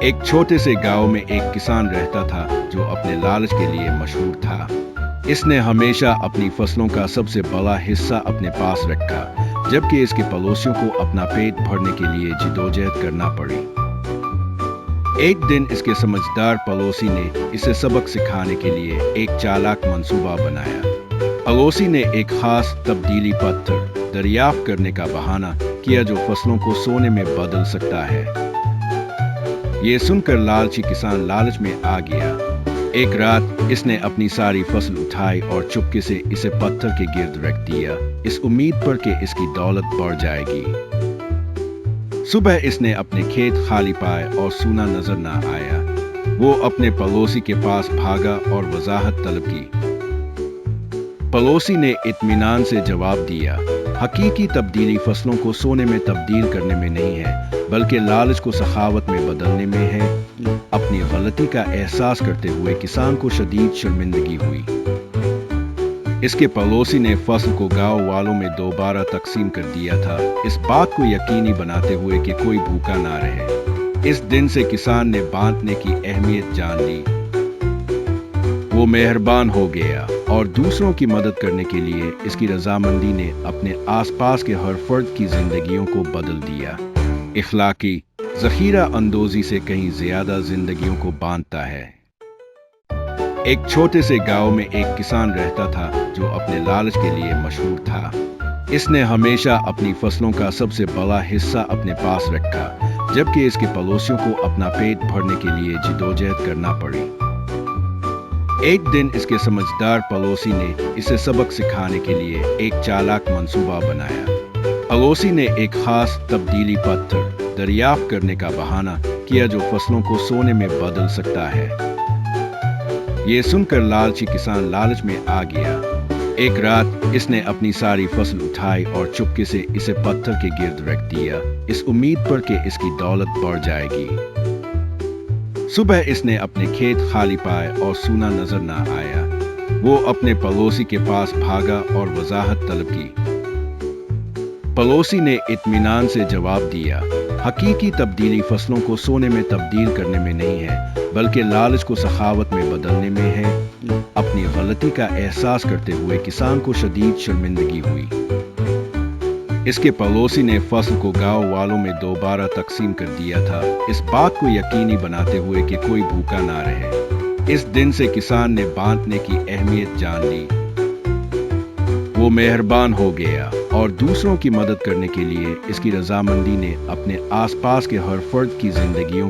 एक छोटे से गांव में एक किसान रहता था जो अपने लालच के लिए मशहूर था। इसने हमेशा अपनी फसलों का सबसे बड़ा हिस्सा अपने पास रखा, जबकि इसके पड़ोसियों को अपना पेट भरने के लिए जिदोजहद करना पड़ी। एक दिन इसके समझदार पड़ोसी ने इसे सबक सिखाने के लिए एक चालाक मंसूबा बनाया। पड़ोसी ने एक खास तब्दीली पत्थर दरियाफ्त करने का बहाना किया जो फसलों को सोने में बदल सकता है। ये सुनकर लालची किसान लालच में आ गया। एक रात इसने अपनी सारी फसल उठाई और चुपके से इसे पत्थर के गिर्द रख दिया, इस उम्मीद पर कि इसकी दौलत बढ़ जाएगी। सुबह इसने अपने खेत खाली पाए और सूना नजर न आया। वो अपने पड़ोसी के पास भागा और वजाहत तलब की। पड़ोसी ने इत्मीनान से जवाब दिया, हकीकी तब्दीली फसलों को सोने में तब्दील करने में नहीं है, बल्कि लालच को सखावत में बदलने में है। अपनी गलती का एहसास करते हुए किसान को शदीद शर्मिंदगी हुई। इसके पड़ोसी ने फसल को गांव वालों में दोबारा तकसीम कर दिया था, इस बात को यकीनी बनाते हुए कि कोई भूखा ना रहे। इस दिन से किसान ने बांटने की अहमियत जान ली। वो मेहरबान हो गया और दूसरों की मदद करने के लिए इसकी रजामंदी ने अपने आसपास के हर फर्द की जिंदगियों को बदल दिया। इखलाकी ज़ख़ीरा अंदोज़ी से कहीं ज्यादा जिंदगियों को बांधता है। एक छोटे से गांव में एक किसान रहता था जो अपने लालच के लिए मशहूर था। इसने हमेशा अपनी फसलों का सबसे बड़ा हिस्सा अपने पास रखा, जबकि इसके पड़ोसियों को अपना पेट भरने के लिए जिदोजहद करना पड़ी। एक दिन इसके समझदार पड़ोसी ने इसे सबक सिखाने के लिए एक चालाक मंसूबा बनाया। पड़ोसी ने एक खास तब्दीली पत्थर दरियाफ्त करने का बहाना किया जो फसलों को सोने में बदल सकता है। ये सुनकर लालची किसान लालच में आ गया। एक रात इसने अपनी सारी फसल उठाई और चुपके से इसे पत्थर के गिर्द रख दिया, इस उम्मीद पर कि इसकी दौलत बढ़ जाएगी। सुबह इसने अपने खेत खाली पाए और सूना नजर न आया। वो अपने पड़ोसी के पास भागा और वजाहत तलब की। पड़ोसी ने इत्मीनान से जवाब दिया, हकीकी तब्दीली फसलों को सोने में तब्दील करने में नहीं है, बल्कि लालच को सखावत में बदलने में है। अपनी गलती का एहसास करते हुए किसान को शदीद शर्मिंदगी हुई। इसके पड़ोसी ने फसल को गांव वालों में दोबारा तकसीम कर दिया था, इस बात को यकीनी बनाते हुए कि कोई भूखा ना रहे। इस दिन से किसान ने बांटने की अहमियत जान ली। वो मेहरबान हो गया और दूसरों की मदद करने के लिए इसकी रजामंदी ने अपने आसपास के हर फर्द की जिंदगियों